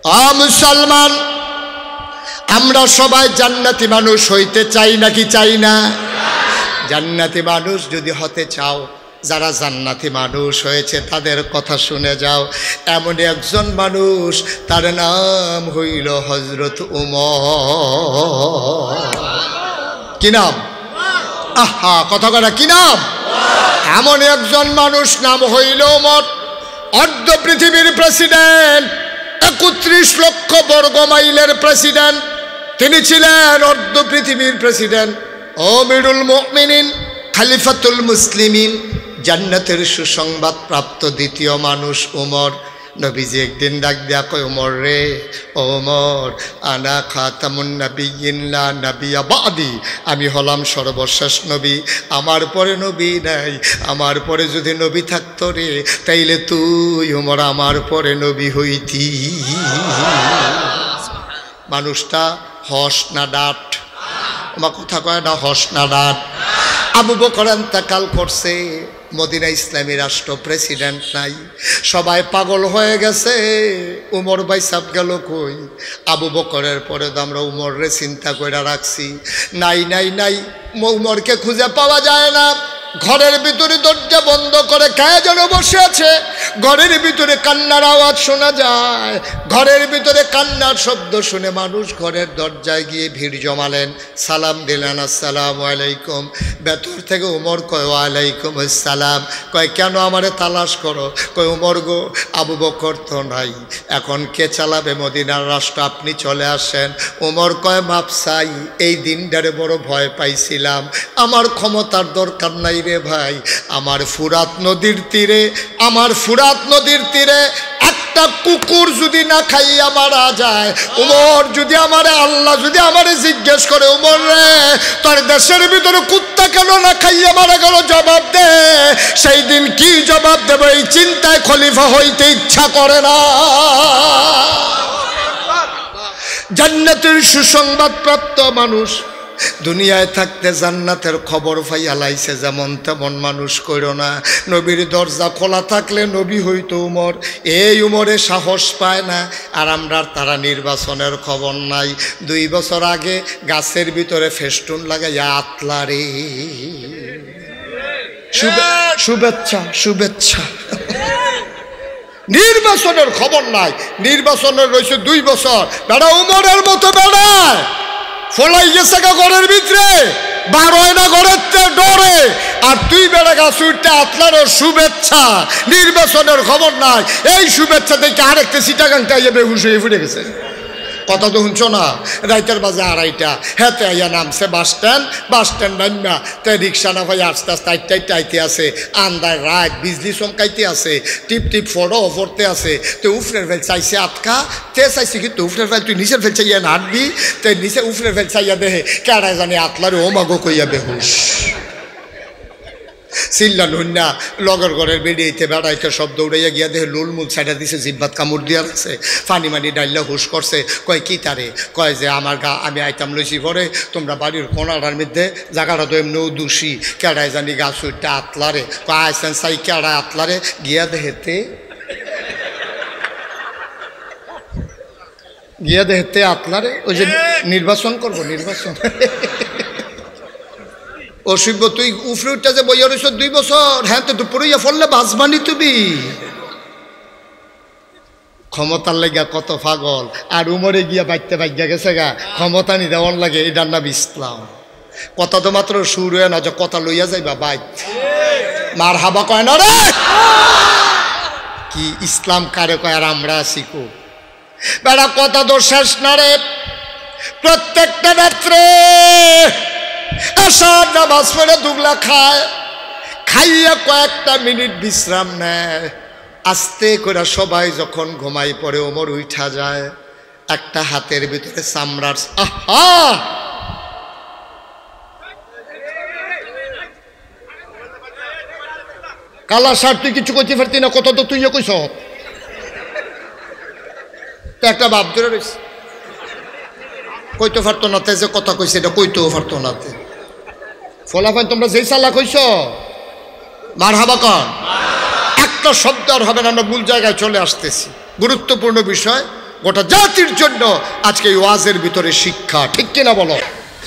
মুসলমান, আমরা সবাই জান্নাতি মানুষ হইতে চাই নাকি চাই না? জান্নাতি মানুষ যদি হতে চাও, যারা জান্নাতি মানুষ হয়েছে তাদের কথা শুনে যাও। এমন একজন মানুষ, তার নাম হইল হযরত উমর। কি নাম? আহা, কথা করা কি নাম? এমন একজন মানুষ, নাম হইল উমর। অর্ধ পৃথিবীর প্রেসিডেন্ট, ৩১ লক্ষ বর্গ মাইলের প্রেসিডেন্ট তিনি ছিলেন। অর্ধ পৃথিবীর প্রেসিডেন্ট, আমিরুল মুমিনিন, খলিফাতুল মুসলিমিন, জান্নাতের সুসংবাদ প্রাপ্ত দ্বিতীয় মানুষ উমর। নবীজি একদিন ডাক দেয়া কয়, উমর রে, ওমর, আনা খাতামুন নাবিয়্যিন লা নাবিয়্যা বাদি, আমি হলাম সর্বশেষ নবী, আমার পরে নবী নাই। আমার পরে যদি নবী থাকতো রে, তাইলে তুই উমর আমার পরে নবী হইতি। মানুষটা হস না ডাট? আমার কথা কয় না, হস না ডাট? আবু বকর ইন্তেকাল করছে, মদিনা ইসলামী রাষ্ট্র, প্রেসিডেন্ট নাই, সবাই পাগল হয়ে গেছে। উমর ভাই সাহেব গেল কই? আবু বকরের পরে তো আমরা উমররে চিন্তা করে রাখছি, নাই নাই নাই, উমরকে খুঁজে পাওয়া যায় না। ঘরের ভিতরে দরজা বন্ধ করে কে যেন বসে আছে, ঘরের ভিতরে কান্নার আওয়াজ শোনা যায়। ঘরের ভিতরে কান্নার শব্দ শুনে মানুষ ঘরের দরজায় গিয়ে ভিড় জমালেন, সালাম দিলেন, আসসালামু আলাইকুম। ভেতর থেকে উমর কয়, ওয়ালাইকুম আসসালাম। কয়, কেন আমারে তালাশ করো? কয়, উমর গো, আবু বকর তো নাই, এখন কে চালাবে মদিনার রাষ্ট্র, আপনি চলে আসেন। উমর কয়, মাপ চাই, এই দিনটারে বড় ভয় পাইছিলাম, আমার ক্ষমতার দরকার নাই রে ভাই। আমার ফুরাত নদীর তীরে, আমার ফুরাত নদীর তীরে একটা কুকুর যদি না খাইয়া মারা যায়, উমর যদি আমারে, আল্লাহ যদি আমারে জিজ্ঞেস করে, উমর রে, তোর দেশের ভিতরে কুত্তা কেন না খাইয়া মারা গেল, জবাব দে। সেই দিন কি জবাব দেব, এই চিন্তায় খলিফা হইতে ইচ্ছা করে না। জান্নাতের সুসংবাদ প্রাপ্ত মানুষ, দুনিয়ায় থাকতে জান্নাতের খবর পাইয়া লাইছে, যেমন তেমন মানুষ কইরো না। নবীর দরজা খোলা থাকলে নবী হইতো উমর, এই উমরে সাহস পায় না। আর আমরা, তারা নির্বাচনের খবর নাই। 2 বছর আগে গাছের ভিতরে ফেস্টুন লাগাইয়া আতলারে, শুভেচ্ছা শুভেচ্ছা। নির্বাচনের খবর নাই, নির্বাচনের রয়েছে 2 বছর। বেড়া উমরের মতো বেড়ায় ফলাই গেছে ঘরের ভিতরে, বার হয় না ঘরের ডরে। আর তুই বেড়া গাছ উঠতে আতলার শুভেচ্ছা, নির্বাচনের খবর নাই। এই শুভেচ্ছা দেখে আরেকটা সিটাগাংটা ইয়ে বেহুশ হয়ে ফুটে গেছে। কথা তো শুনছো না? রাইতের বাজে 2:30, হেতে আইয়া নামছে বাস স্ট্যান্ড নামা, তাই রিক্সা না ভাই আস্তে আস্তে আইতে আছে, আন্দার রাত বিজলি চমকাইতে আছে, টিপ টিপ ফটো পড়তে আছে। তো উফরের ফেল চাইছে আটকা, তে চাইছে কিন্তু উফরের ফেল তুই নিচের ফেল চাইয়া নাটবি, তো নিচে উফরের ফেল চাইয়া দেহে কেড়ায় জানি আতলারে ও মাগো কইয়া বেহুশ। চিল্লা নুন্না লগর ঘরের বেরিয়েতে বেড়াইতে শব্দ উড়াইয়া গিয়া দেহে লুলমুল ছাইটা দিছে, জিব্বাত কামড় দিয়া রাখছে, ফানি মানি ডাইল্লা হুশ করছে। কয় কি তারে? কয় যে আমার আমি আইতাম লইছি পরে, তোমরা বাড়ির কোনাটার মধ্যে জায়গাটা তো এমনিও দোষী, কেড়ায় জানি গাছ উঠতে আতলারে। কয় আইসেন চাই কেড়ায় আতলারে, গিয়া দেহেতে আতলারে। ওই যে নির্বাচন করবো, নির্বাচন। অসুব্য তুই উফরে উঠটা যে বইয়া রয়েছ 2 বছর, হ্যাঁ তো দুপুরিয়া ফললে বাজবানি তুমি। ক্ষমতার লেগা কত পাগল, আর উমরে গিয়া বাইতে বাইগা গেছে গা, ক্ষমতা নি দেওয়ার লাগে, এটার নাম ইসলাম। কথা তো মাত্র শুরু হয় না, যে কথা লইয়া যাইবা বাইত মার হাবা কয় না রে। কি ইসলাম কারে কয় আর আমরা আছি কো? বেড়া কথা তো শেষ না রে। প্রত্যেকটা রাত্রে আসার নামাজ পড়ে দুগলা খায়, খাইয়া কয়েকটা মিনিট বিশ্রাম নেয়। আস্তে করে সবাই যখন ঘুমাই পড়ে, ওমর উঠা যায়, একটা হাতের ভিতরে চামড়ার, আহা কালা সার, তুই কিছু কইতে পারতি না, কত তো তুই কইস। একটা বাপ ধরে রয়েছে, কইতে পারতো না, যে কথা কইছে এটা কইতেও পারতো না। ফলাফল তোমরা যেই চালা কইছ, মার হাবা কন, একটা শব্দ আর হবে না। আমরা ভুল জায়গায় চলে আসতেছি। গুরুত্বপূর্ণ বিষয়, গোটা জাতির জন্য আজকে এই ওয়াজের ভিতরে শিক্ষা, ঠিক কিনা বলো?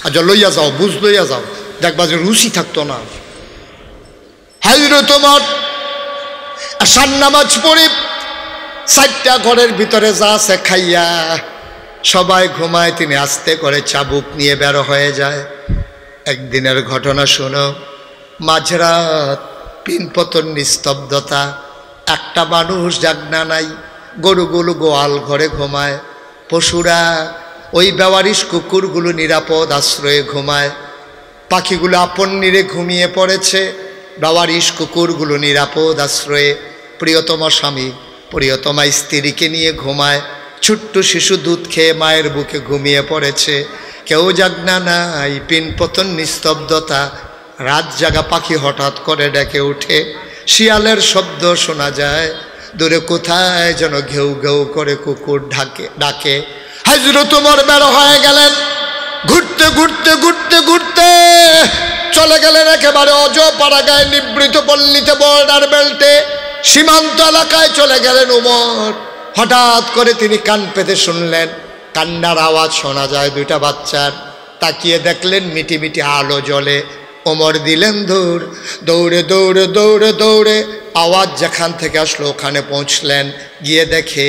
আচ্ছা লইয়া যাও, বুঝ লইয়া যাও, দেখবা যে রুচি থাকতো না। হযরত ওমর আশার নামাজ পড়ে 4টা ঘরের ভিতরে যা আছে খাইয়া সবাই ঘুমায়, তিনি আস্তে করে চাবুক নিয়ে বের হয়ে যায়। একদিনের ঘটনা শোনো, মাঝরাত, পিনপতন, নিস্তব্ধতা, একটা মানুষ জাগনা নাই। গরুগুলো গোয়াল ঘরে ঘুমায়, পশুরা ওই বেওয়ারিশ কুকুরগুলো নিরাপদ আশ্রয়ে ঘুমায়, পাখিগুলো আপন নিরে ঘুমিয়ে পড়েছে, বেওয়ারিশ কুকুরগুলো নিরাপদ আশ্রয়ে প্রিয়তমা স্বামী প্রিয়তমা স্ত্রীকে নিয়ে ঘুমায়। ছোট্ট শিশু দুধ খেয়ে মায়ের বুকে ঘুমিয়ে পড়েছে, কেউ জাগনা নাই, পিনপতন, নিস্তব্ধতা। রাত জাগা পাখি হঠাৎ করে ডেকে উঠে, শিয়ালের শব্দ শোনা যায়, দূরে কোথায় যেন ঘেউ ঘেউ করে কুকুর ডাকে। হযরত ওমর বের হয়ে গেলেন, ঘুরতে ঘুরতে ঘুরতে ঘুরতে চলে গেলেন একেবারে অজপাড়াগায়, নিবৃত পল্লীতে, বর্ডার বেল্টে, সীমান্ত এলাকায় চলে গেলেন ওমর। হঠাৎ করে তিনি কান পেতে শুনলেন কান্নার আওয়াজ শোনা যায় 2টা বাচ্চার। তাকিয়ে দেখলেন মিটি মিটি আলো জ্বলে। ওমর দিলেন দৌড়, দৌড়ে দৌড়ে দৌড়ে দৌড়ে আওয়াজ যেখান থেকে আসলো ওখানে পৌঁছলেন। গিয়ে দেখে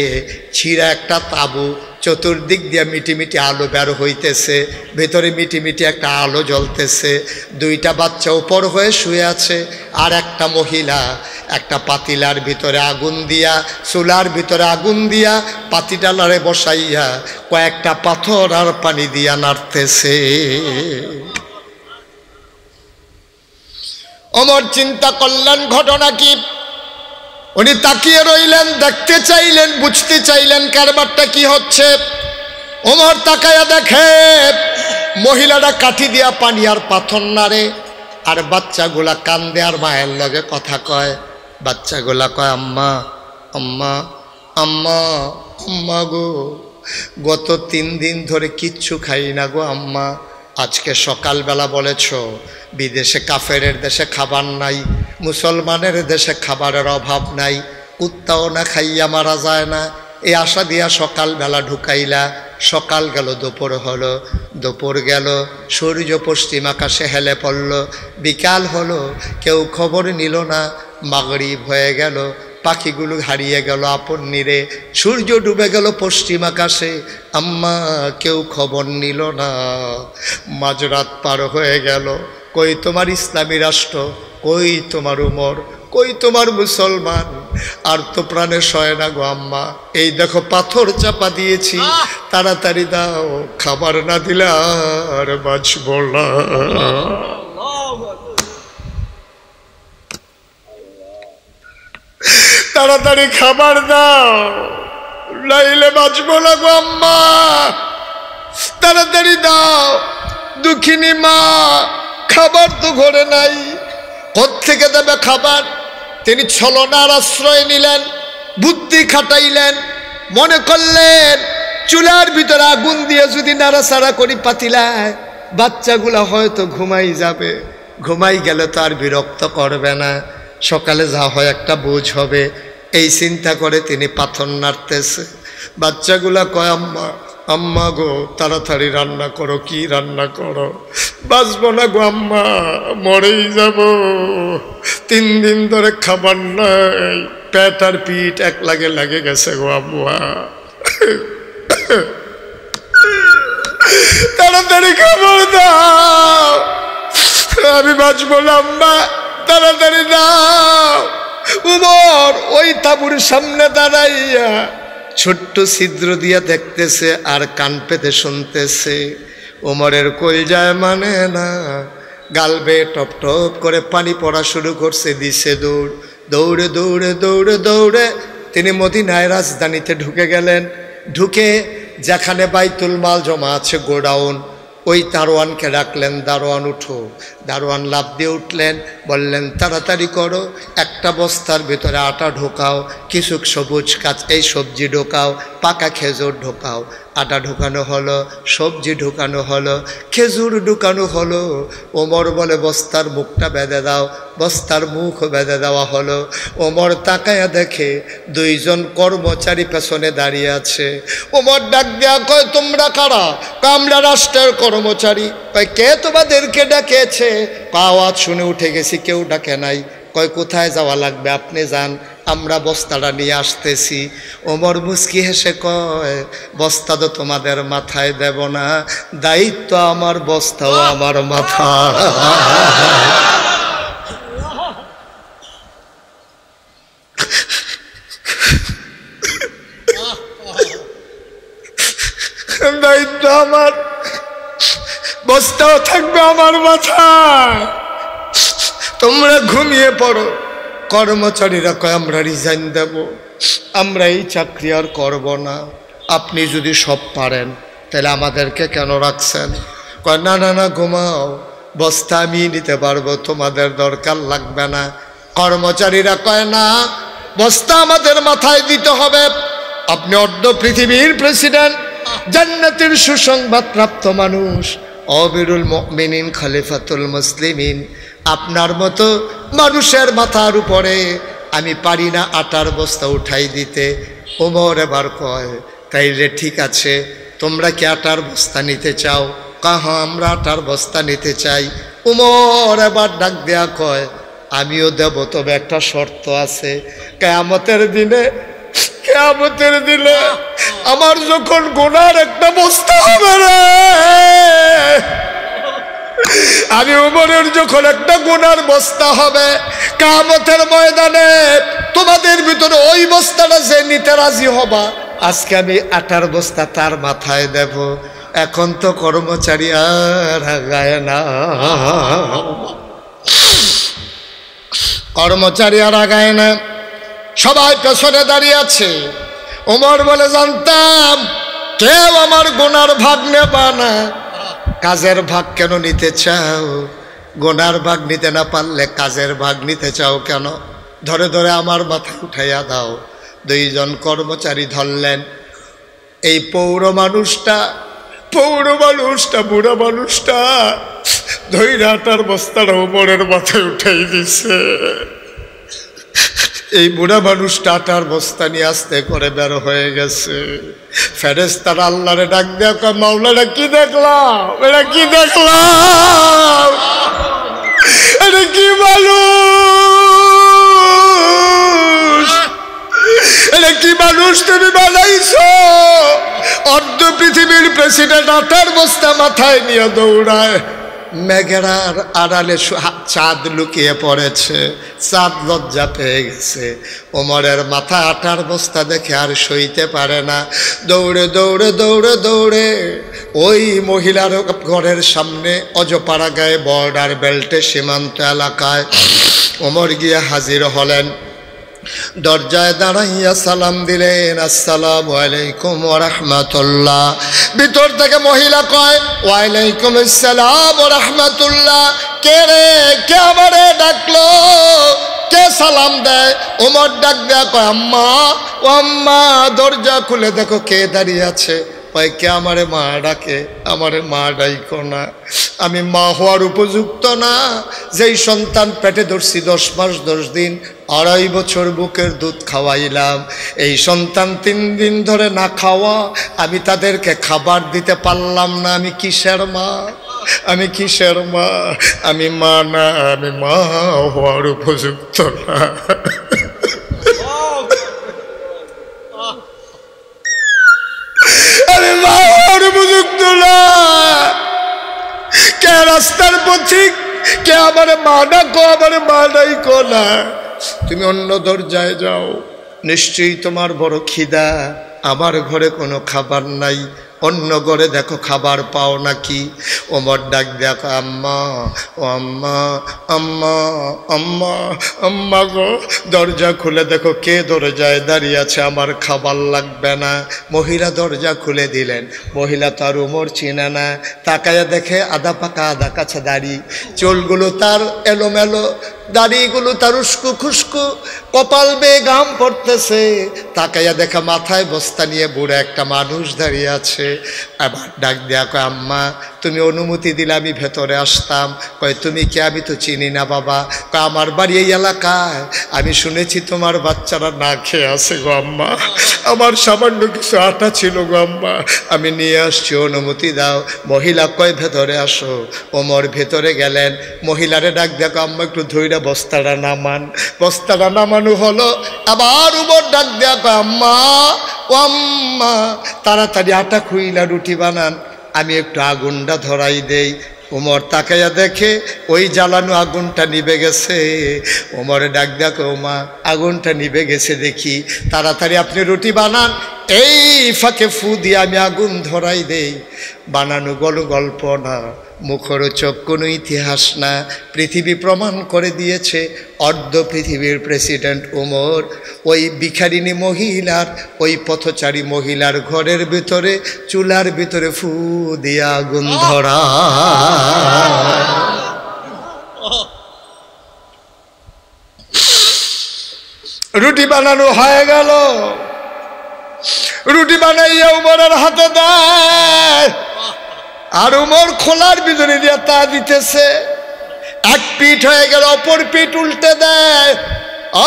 ছিঁড়া একটা তাঁবু, চতুর্দিক দিয়ে মিটি মিটি আলো বের হইতেছে, ভেতরে মিটি মিটি একটা আলো জ্বলতেছে। 2টা বাচ্চা উপর হয়ে শুয়ে আছে, আর একটা মহিলা একটা পাতিলার ভিতরে আগুন দিয়া, চুলার ভিতরে আগুন দিয়া, পাতিটালারে বসাইয়া কয়েকটা পাথর আর পানি দিয়া নাড়তেছে। ওমর চিন্তা করলেন ঘটনা কি। উনি তাকিয়ে রইলেন, দেখতে চাইলেন, বুঝতে চাইলেন কারবারটা কি হচ্ছে। ওমর তাকায়া দেখে মহিলাটা কাঠি দিয়া পানি আর পাথর নাড়ে, আর বাচ্চাগুলা কান্দে আর মায়ের লগে কথা কয়। বাচ্চাগুলা কয়, আম্মা আম্মা আম্মা আম্মা গো, গত 3 দিন ধরে কিচ্ছু খাই না গো আম্মা। আজকে সকালবেলা বলেছ বিদেশে, কাফেরের দেশে খাবার নাই, মুসলমানের দেশে খাবারের অভাব নাই, কুত্তাও না খাইয়া মারা যায় না, এই আশা দিয়া সকালবেলা ঢুকাইলা। সকাল গেল, দুপুর হলো, দুপুর গেল, সূর্য পশ্চিম আকাশে হেলে পড়ল, বিকাল হলো, কেউ খবর নিল না, মাগরিব হয়ে গেল, পাখিগুলো হারিয়ে গেল আপন নিরে, সূর্য ডুবে গেল পশ্চিম আকাশে, আম্মা কেউ খবর নিল না। মাঝরাত পার হয়ে গেল, কই তোমার ইসলামী রাষ্ট্র, কই তোমার উমর, কই তোমার মুসলমান? আর তো প্রাণে সয় না গো আম্মা, এই দেখো পাথর চাপা দিয়েছি, তাড়াতাড়ি দাও, খাবার না দিলে আর বাঁচব না। তাড়াতাড়ি খাবার দাও, নাইলে বাঁচব না গো আম্মা, তাড়াতাড়ি দাও। দুঃখিনী মা, খাবার তো ঘরে নাই, কোত্থেকে দেবে খাবার? তিনি ছলনার আশ্রয় নিলেন, বুদ্ধি খাটাইলেন, মনে করলেন চুলার ভিতরে আগুন দিয়ে যদি নাড়াচাড়া করি পাতিলায়, বাচ্চাগুলা হয়তো ঘুমাই যাবে, ঘুমাই গেলে তো আর বিরক্ত করবে না, সকালে যা হয় একটা বোঝ হবে। এই চিন্তা করে তিনি পাথর নাড়তেছে। বাচ্চাগুলা কয়, আম্মা আম্মা গো, তাড়াতাড়ি রান্না করো, কি রান্না করো? বাঁচবো না গো আম্মা, মরেই যাব, 3 দিন ধরে খাবার নাই, পেট আর পিঠ এক লাগে গেছে গো আম্মা, তাড়াতাড়ি খাবার দাও, আমি বাঁচবো না আম্মা, তাড়াতাড়ি দাও। উমর ওই তাঁবুর সামনে দাঁড়াইয়া ছোট্ট ছিদ্র দিয়া দেখতেছে আর কান পেতে শুনতেছে। উমরের কলজায় মানে না, গাল বেয়ে টপ টপ করে পানি পড়া শুরু করছে। দিছে দৌড়, দৌড়ে দৌড়ে দৌড়ে দৌড়ে তিনি মদিনায় রাজধানীতে ঢুকে গেলেন। ঢুকে যেখানে বাইতুল মাল জমা আছে, গোডাউন, ওই দারোয়ানকে ডাকলেন, দারোয়ান উঠো। দারোয়ান লাফ দিয়ে উঠলেন, বললেন তাড়াতাড়ি করো, একটা বস্তার ভিতরে আটা ঢোকাও, কিছু সবুজ কাঁচ এই সবজি ঢোকাও, পাকা খেজুর ঢোকাও, আটা ঢুকানো হলো, সবজি ঢুকানো হলো, খেজুর ঢুকানো হলো। ওমর বলে বস্তার মুখটা বেঁধে দাও, বস্তার মুখ বেঁধে দেওয়া হলো। ওমর তাকায়া দেখে দুইজন কর্মচারী পেছনে দাঁড়িয়ে আছে। ওমর ডাক দেয়া কয়, তোমরা কারা? আমরা রাষ্ট্রের কর্মচারী। কয়, কে তোমাদেরকে ডেকেছে? আওয়াজ শুনে উঠে গেছি, কেউ ডাকে নাই। কয়, কোথায় যাওয়া লাগবে? আপনি যান, আমরা বস্তাটা নিয়ে আসতেছি। ওমর মুচকি হেসে কয়, বস্তা তো তোমাদের মাথায় দেব না, দায়িত্ব আমার, বস্তাও আমার মাথা। দায়িত্ব আমার, বস্তাও থাকবে আমার মাথায়। তোমরা ঘুমিয়ে পড়ো। কর্মচারীরা কয়, আমরা রিজাইন দেব, আমরা এই চাকরি আর করব না। আপনি যদি সব পারেন তাহলে আমাদেরকে কেন রাখছেন? কয়, না না না, ঘুমাও, বস্তা আমি নিতে পারবো, তোমাদের দরকার লাগবে না। কর্মচারীরা কয়, না, বস্তা আমাদের মাথায় দিতে হবে। আপনি অর্ধ পৃথিবীর প্রেসিডেন্ট, জান্নাতের সুসংবাদ প্রাপ্ত মানুষ, আমিরুল মুমিনিন, খলিফাতুল মুসলিমিন। আপনার মতো মানুষের মাথার উপরে আমি পারি না আটার বস্তা উঠাই দিতে। ওমর এবার কয়, তাইলে ঠিক আছে, তোমরা কি আটার বস্তা নিতে চাও? কাহা, আমরা আটার বস্তা নিতে চাই। ওমর এবার ডাক দেয়া কয়, আমিও দেব, তবে একটা শর্ত আছে। কিয়ামতের দিনে, কিয়ামতের দিনে আমার যখন গুনার একটা বস্তা হবে রে, আমি ওমরের যখন একটা গুনার বস্তা হবে, কিয়ামতের ময়দানে তোমাদের ভিতরে ওই বস্তাটা যে নিতে রাজি হবা, আজকে আমি আটার বস্তা তার মাথায় দেব। এখন তো কর্মচারী আর আগায় না, কর্মচারী আর আগায় না, সবাই পেছনে দাঁড়িয়ে আছে। ওমর বলে, জানতাম কেউ আমার গুনার ভাগ নেবা না। কাজের ভাগ কেন নিতে চাও? গুনার ভাগ নিতে না পারলে কাজের ভাগ নিতে চাও কেন? ধরে ধরে আমার মাথায় উঠাইয়া দাও। দুইজন কর্মচারী ধরলেন। এই পৌর মানুষটা, বুড়া মানুষটা ধৈর্য আটার বস্তাটা ওমরের মাথায় উঠাই দিছে। এই বুড়া মানুষটা আটার বস্তা নিয়ে আস্তে করে বের হয়ে গেছে। ফেরেশতারা আল্লাহরে ডাক দেয়া কয়, মাওলানা কি দেখলাম? এটা কি দেখলাম? এটা কি মানুষ? এটা কি মানুষ তুমি বানাইছো? অর্ধ পৃথিবীর প্রেসিডেন্ট আটার বস্তা মাথায় নিয়ে দৌড়ায়। মেঘেরার আড়ালে চাঁদ লুকিয়ে পড়েছে, চাঁদ লজ্জা পেয়ে গেছে। ওমরের মাথা আটার বস্তা দেখে আর সইতে পারে না। দৌড়ে দৌড়ে দৌড়ে দৌড়ে ওই মহিলার ঘরের সামনে, অজপাড়া গায়ে বর্ডার বেল্টে সীমান্ত এলাকায় ওমর গিয়ে হাজির হলেন। দরজায় দাঁড়াইয়া সালাম দিলেন, আসসালামু আলাইকুম ওয়া রাহমাতুল্লাহ। ভিতর থেকে মহিলা কয়, ওয়ালাইকুম আসসালাম ওয়া রাহমাতুল্লাহ। কে রে? কে আমারে ডাকলো? কে সালাম দেয়? ওমর ডাক দেয়া কয়, আম্মা, ও আম্মা, দরজা খুলে দেখো কে দাঁড়িয়ে আছে। কয়, কে? আমারে মা ডাকে। আমারে মা ডাইকো না, আমি মা হওয়ার উপযুক্ত না। যেই সন্তান পেটে ধরছি 10 মাস 10 দিন, 2.5 বছর বুকের দুধ খাওয়াইলাম, এই সন্তান 3 দিন ধরে না খাওয়া, আমি তাদেরকে খাবার দিতে পারলাম না। আমি কিসের মা? আমি কিসের মা? আমি মা না, আমি মা হওয়ার উপযুক্ত না। আমি মা হওয়ার উপযুক্ত না। কে রাস্তার পথিক? কে আমার মা ডাকো? আমার মা ডাইকো না। তুমি অন্য দরজায় যাও, নিশ্চয়ই তোমার বড় খিদা। আমার ঘরে কোনো খাবার নাই, অন্য ঘরে দেখো খাবার পাও নাকি। ওমর ডাক দেখো, আম্মা, ও আম্মা, আম্মা, আম্মা, আম্মা গো, দরজা খুলে দেখো কে দরজায় দাঁড়িয়ে আছে, আমার খাবার লাগবে না। মহিলা দরজা খুলে দিলেন। মহিলা তো আর ওমর চিনে না, তাকায়া দেখে আধা পাকা আধা কাছা দাড়ি, চুলগুলো তার এলোমেলো, দাড়িগুলো তার উস্কু খুস্কু, কপাল বেয়ে ঘাম পড়তেছে, তাকাইয়া দেখা মাথায় বস্তা নিয়ে বুড়া একটা মানুষ দাঁড়িয়ে আছে। আবার ডাক দেয়া কয়, আম্মা তুমি অনুমতি দিলে আমি ভেতরে আসতাম। কয় তুমি কে? আমি তো চিনি না বাবা। কয় আমার বাড়ি এই এলাকায়, আমি শুনেছি তোমার বাচ্চারা না খেয়ে আছে গো আম্মা, আমার সামান্য কিছু আটা ছিল গো আম্মা, আমি নিয়ে আসছি, অনুমতি দাও। মহিলা কয় ভেতরে আসো। ওমর ভেতরে গেলেন, মহিলারে ডাক দেখো, আম্মা একটু ধইরা বস্তাটা নামান। বস্তাটা নামানো হলো। আবার ওমর ডাক দেখো, আম্মা ও আম্মা তাড়াতাড়ি আটা খুইলা রুটি বানান, আমি একটু আগুনটা ধরাই দেই। ওমর তাকাইয়া দেখে ওই জ্বালানো আগুনটা নিভে গেছে। ওমরে ডাক দেখো, ওমা আগুনটা নিভে গেছে দেখি, তাড়াতাড়ি আপনি রুটি বানান, এই ফাঁকে ফু দিয়ে আমি আগুন ধরাই দেই। বানানো গল্প না, মুখরোচক কোনো ইতিহাস না, পৃথিবী প্রমাণ করে দিয়েছে। অর্ধ পৃথিবীর প্রেসিডেন্ট ওমর ওই ভিখারিনী মহিলার, ওই পথচারী মহিলার ঘরের ভিতরে চুলার ভিতরে ফু দিয়ে আগুন ধরা। রুটি বানানো হয়ে গেল, রুটি বানাইয়া উমরের হাতে দেয়, আর উমর খোলার ভিতরে দিয়ে তা দিতেছে। এক পিঠ হয়ে গেল, অপর পিঠ উল্টে দেয়,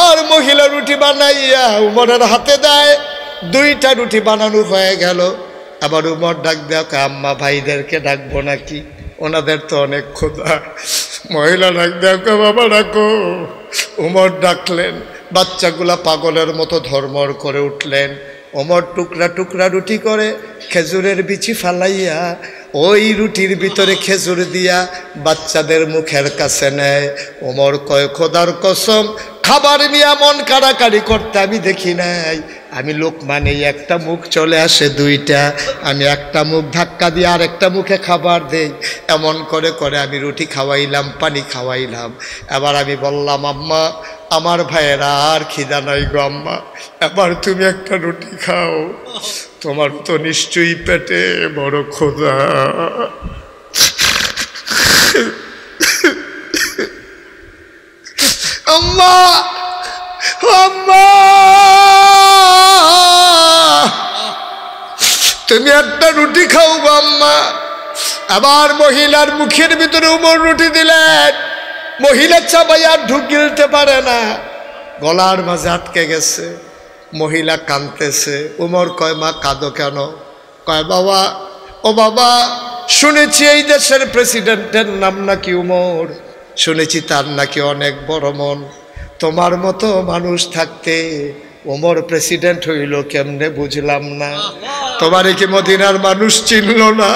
আর মহিলা রুটি বানাইয়া উমরের হাতে দেয়। দুইটা রুটি বানানো হয়ে গেল। আবার উমর ডাক দেয়, আম্মা ভাইদেরকে ডাকবো নাকি, ওনাদের তো অনেক ক্ষুধা। মহিলা ডাক দেয়, বাবা ডাকো। উমর ডাকলেন, বাচ্চাগুলা পাগলের মতো ধর্মর করে উঠলেন। ওমর টুকরা টুকরা রুটি করে খেজুরের বিচি ফালাইয়া ওই রুটির ভিতরে খেজুর দিয়া বাচ্চাদের মুখের কাছে নেয়। ওমর কয়, খোদার কসম খাবার নিয়ে মন কাড়াকাড়ি করতে আমি দেখি নাই। আমি লোকমানেই একটা মুখ চলে আসে দুইটা, আমি একটা মুখ ধাক্কা দিয়ে আর একটা মুখে খাবার দেই। এমন করে করে আমি রুটি খাওয়াইলাম, পানি খাওয়াইলাম। এবার আমি বললাম, আম্মা আমার ভাইয়েরা আর খিদা নাই গো আম্মা, এবার তুমি একটা রুটি খাও, তোমার তো নিশ্চয়ই পেটে বড় ক্ষুধা। আম্মা আম্মা তুমি একটা রুটি খাও গো আম্মা। আবার মহিলার মুখের ভিতরে উমর রুটি দিলেন। মহিলা চাবাই আর ঢুক গিলতে পারে না, গলার মাঝে আটকে গেছে। মহিলা কাঁদতেছে। উমর কয়, মা কাঁদো কেন? কয়, বাবা ও বাবা, শুনেছি এই দেশের প্রেসিডেন্টের নাম নাকি উমর, শুনেছি তার নাকি অনেক বড় মন। তোমার মতো মানুষ থাকতে ওমর প্রেসিডেন্ট হইল কেমনে বুঝলাম না। তোমার কি মদিনার মানুষ চিনল না?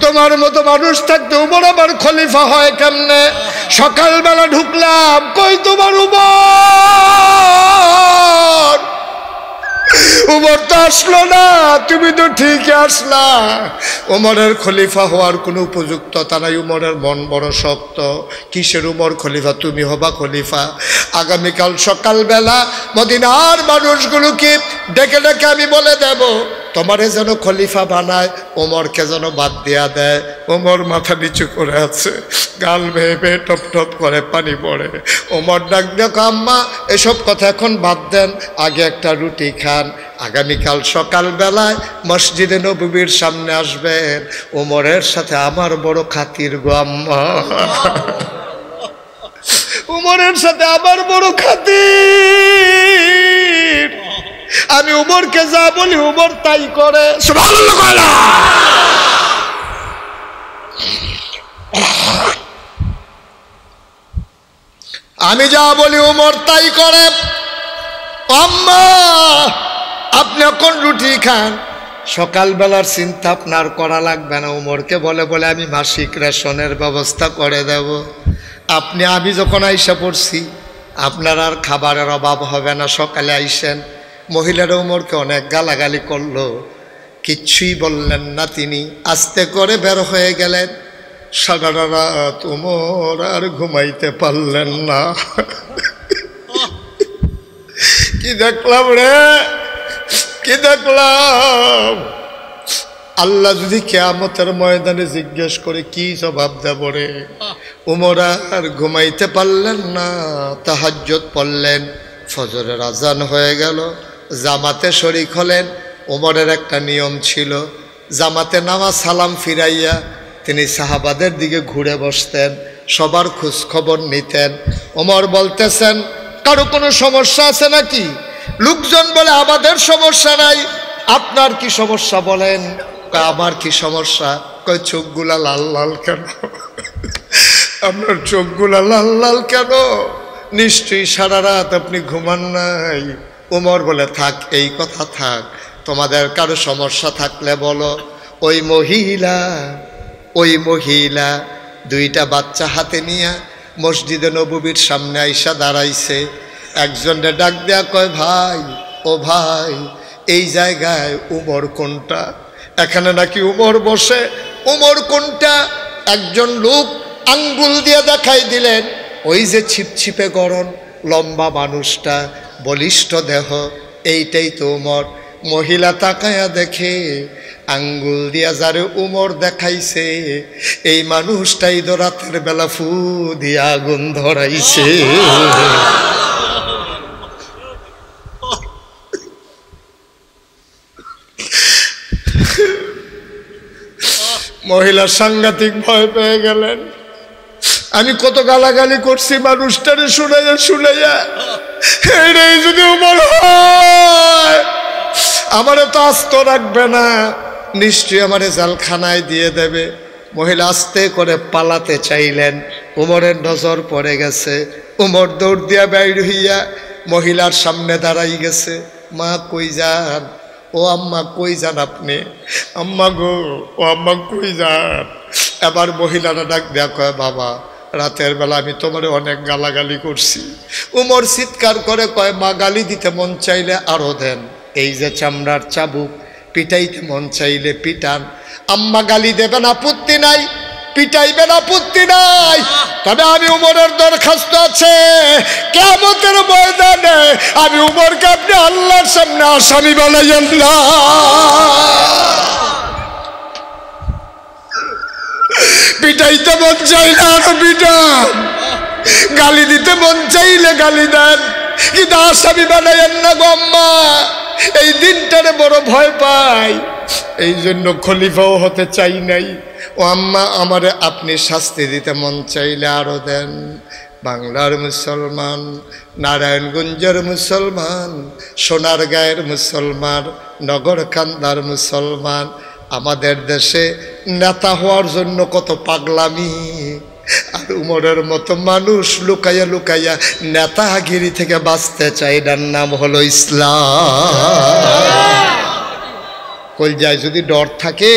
তোমার মতো মানুষ থাকতে উমর আবার খলিফা হয় কেমনে? সকালবেলা ঢুকলাম, কই তোমার উমর? উমর তো আসলো না, তুমি তো ঠিক আসলা। উমরের খলিফা হওয়ার কোনো উপযুক্ততা নাই, উমরের মন বড় শক্ত। কিসের উমর খলিফা? তুমি হবা খলিফা। আগামীকাল সকালবেলা মদিনার মানুষগুলোকে ডেকে ডেকে আমি বলে দেব, তোমারে যেন খলিফা বানায়, ওমরকে যেন বাদ দিয়া দেয়। ওমর মাথা নিচু করে আছে, গাল বেয়ে বেয়ে টপ টপ করে পানি পড়ে। ওমর ডাক দেখো, আম্মা এসব কথা এখন বাদ দেন, আগে একটা রুটি খান। আগামীকাল সকালবেলায় মসজিদে নববীর সামনে আসবেন, ওমরের সাথে আমার বড় খাতির গো আম্মা, উমরের সাথে আমার বড় খাতির। আমি উমরকে যা বলি উমর তাই করে। সুবহানাল্লাহ কয় না? আমি যা বলি উমর তাই করে। আম্মা আপনি এখন রুটি খান, সকালবেলার চিন্তা আপনার করা লাগবে না। উমরকে বলে বলে আমি মাসিক রেশনের ব্যবস্থা করে দেব। আমি যখন আইসা পড়ছি, আপনার আর খাবারের অভাব হবে না। সকালে আইসেন। মহিলারা উমরকে অনেক গালাগালি করলো, কিচ্ছুই বললেন না তিনি। আস্তে করে বের হয়ে গেলেন। সারা রাত উমর আর ঘুমাইতে পারলেন না। কি দেখলাম রে, কি দেখলাম! আল্লাহ যদি কিয়ামতের ময়দানে জিজ্ঞেস করে কি জবাব দেব রে? উমর আর ঘুমাইতে পারলেন না, তাহাজ্জুদ পড়লেন। ফজরের আজান হয়ে গেল, জামাতে শরিক হলেন। ওমরের একটা নিয়ম ছিল, জামাতে নামাজ সালাম ফিরাইয়া তিনি সাহাবাদের দিকে ঘুরে বসতেন, সবার খোঁজ খবর নিতেন। ওমর বলতেছেন, কারো কোনো সমস্যা আছে নাকি? লোকজন বলে, আমাদের সমস্যা নাই, আপনার কি সমস্যা বলেন? আমার কি সমস্যা? কয়, চোখগুলা লাল লাল কেন? আপনার চোখগুলা লাল লাল কেন? নিশ্চয়ই সারা রাত আপনি ঘুমান নাই। ওমর বলে, থাক, এই কথা থাক, তোমাদের কারো সমস্যা থাকলে বলো। ওই মহিলা দুইটা বাচ্চা হাতে নিয়ে মসজিদে নববীর সামনে আইসা দাঁড়াইছে। একজনে ডাক দেয়া কয়, ভাই, ও ভাই, এই জায়গায় উমর কোনটা? এখানে নাকি উমর বসে, উমর কোনটা? একজন লোক আঙ্গুল দিয়ে দেখাই দিলেন, ওই যে ছিপছিপে গরম লম্বা মানুষটা, বলিষ্ঠ দেহ, এইটাই তো উমর। মহিলা তাকায়া দেখে, আঙ্গুল দিয়া যারে উমর দেখাইছে, এই মানুষটাই তো রাতের বেলা ফু দিয়া আগুন ধরাইছে। মহিলা সাংঘাতিক ভয় পেয়ে গেলেন। আমি কত গালাগালি করছি মানুষটারে শুনাইয়া, এটাই যদি উমর হয়, আমারে তো আস্ত রাখবে না, নিশ্চয়ই আমারে জেলখানায় দিয়ে দেবে। মহিলা আস্তে করে পালাতে চাইলেন, উমরের নজর পড়ে গেছে। উমর দৌড় দিয়া বাইর হইয়া মহিলার সামনে দাঁড়াই গেছে। মা, কই যান? ও আম্মা, কই যান আপনি? আম্মা গো, ও আম্মা কই যান? এবার মহিলারা ডাক দেয়া কয়, বাবা, রাতের বেলা আমি তোমারে অনেক গালাগালি করছি। উমর চিৎকার করে কয়, মা, গালি দিতে মন চাইলে আরো দেন, এই যে চামড়ার চাবুক, পিটাইতে মন চাইলে পিটান। আম্মা, গালি দেবেন, আপত্তি নাই, পিটাইবেন, আপত্তি নাই, তবে আমি উমরের দরখাস্ত আছে, কিয়ামতের ময়দানে আমি উমরকে আপনি আল্লাহর সামনে আসামি বানাইয়েন না। পিটাইতে মন চাইলে আরো পিটান, গালি দিতে মন চাইলে গালি দেন, কিন্তু আসামি বানাইয়েন না গো আম্মা। এই দিনটারে বড় ভয় পাই, এই জন্য খলিফাও হতে চাই নাই। ও আম্মা, আমারে আপনি শাস্তি দিতে মন চাইলে আরো দেন। বাংলার মুসলমান, নারায়ণগঞ্জের মুসলমান, সোনারগাঁয়ের মুসলমান, নগরকান্দার মুসলমান, আমাদের দেশে নেতা হওয়ার জন্য কত পাগলামি। আর উমরের মতো মানুষ লুকাইয়া লুকাইয়া নেতাগিরি থেকে বাঁচতে চায়, এটার নাম হলো ইসলাম। কলজায় যদি ডর থাকে,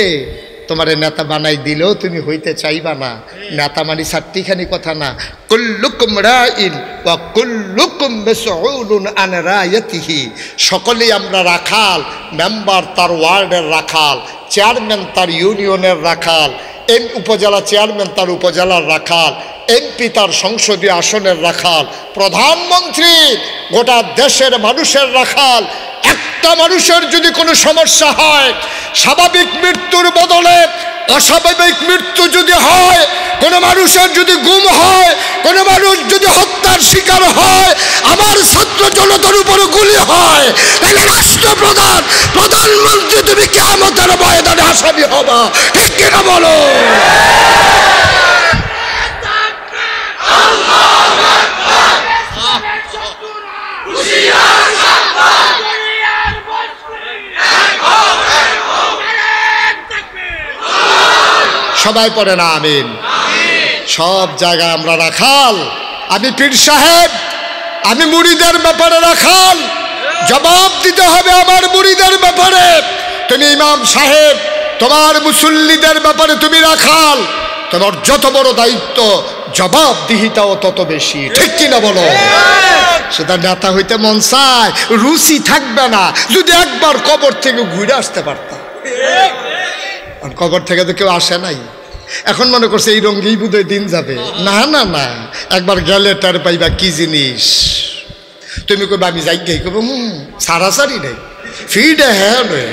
তোমার নেতা বানাই দিলেও তুমি হইতে চাইবা না। নেতা মানে চারটিখানি কথা না, কুল্লুকুম রাইন ওয়া কুল্লুকুম মাসউলুন আন রায়াতিহি। সকলেই আমরা রাখাল, মেম্বার তার ওয়ার্ডের রাখাল, চেয়ারম্যান তার ইউনিয়নের রাখাল, উপজেলা চেয়ারম্যান তার উপজেলার রাখাল, এমপি তার সংসদীয় আসনের রাখাল, প্রধানমন্ত্রী গোটা দেশের মানুষের রাখাল। একটা মানুষের যদি কোনো সমস্যা হয়, স্বাভাবিক মৃত্যুর বদলে অস্বাভাবিক মৃত্যু যদি হয়, কোনো মানুষের যদি গুম হয়, কোনো মানুষ যদি হত্যার শিকার হয়, আমার ছাত্র জনতার উপরে গুলি হয়, তাহলে রাষ্ট্রপ্রধান, প্রধানমন্ত্রী, তুমি কিয়ামতের ময়দানে আসামি হবা। ঠিক কিনা বলো? সবাই পড়ে না আমিন? সব জায়গায় আমরা রাখাল। আমি পীর সাহেব, আমি মুরিদের ব্যাপারে রাখাল, জবাব দিতে হবে আমার মুরিদের ব্যাপারে। তুমি ইমাম সাহেব, তোমার মুসল্লিদের ব্যাপারে তুমি রাখাল, তোমার যত বড় দায়িত্ব, জবাবদিহিতাও তত বেশি। ঠিক কিনা বলো? সেটা নেতা হইতে মন চায়, রুচি থাকবে না যদি একবার কবর থেকে ঘুরে আসতে পারতাম। কবর থেকে তো কেউ আসে নাই, এখন মনে করছে এই রঙ্গেই বোধহয় দিন যাবে। না না না, একবার গেলে তার পাইবা কি জিনিস। তুমি কইবা আমি যাই গেই, কব সারাসারি নেই, ফিডে হ্যাঁ নয়,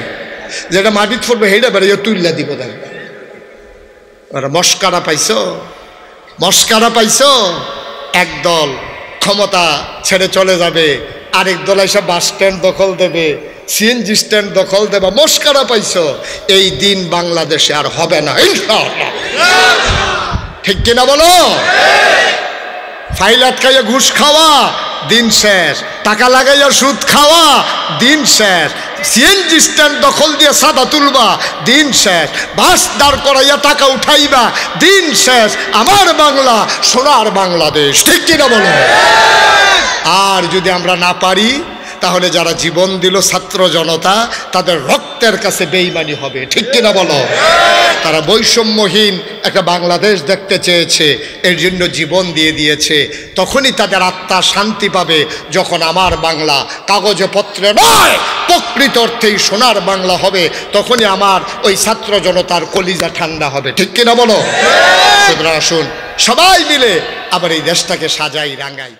যেটা মাটিত পড়বে সেইটা বেড়ে তুললা দিব। দেখবে ওরা মস্কারা পাইছ, মস্কারা পাইছ। একদল ক্ষমতা ছেড়ে চলে যাবে, আরেক দল এসে বাস স্ট্যান্ড দখল দেবে, সিএনজি স্ট্যান্ড দখল দেবে, মস্কারা পাইছো। এই দিন বাংলাদেশে আর হবে না ইনশাআল্লাহ। ঠিক কিনা বলো? ফাইল আটকাইয়া ঘুষ খাওয়া, দিন শেষ। টাকা লাগাইয়া সুদ খাওয়া, দিন শেষ। সিএনজি স্ট্যান্ড দখল দিয়ে সাদা তুলবা, দিন শেষ। বাস দাঁড় করাইয়া টাকা উঠাইবা, দিন শেষ। আমার বাংলা সোনার বাংলাদেশ। ঠিক কিনা বলো? আর যদি আমরা না পারি, তাহলে যারা জীবন দিল ছাত্র জনতা, তাদের রক্তের কাছে বেঈমানি হবে। ঠিক কিনা বলো? তারা বৈষম্যহীন একটা বাংলাদেশ দেখতে চেয়েছে, এর জন্য জীবন দিয়ে দিয়েছে। তখনই তাদের আত্মা শান্তি পাবে, যখন আমার বাংলা কাগজে পত্রে নয়, প্রকৃত অর্থেই সোনার বাংলা হবে। তখনই আমার ওই ছাত্র জনতার কলিজা ঠান্ডা হবে। ঠিক কিনা বলো? সুতরাং আসুন সবাই মিলে আবার এই দেশটাকে সাজাই রাঙাই।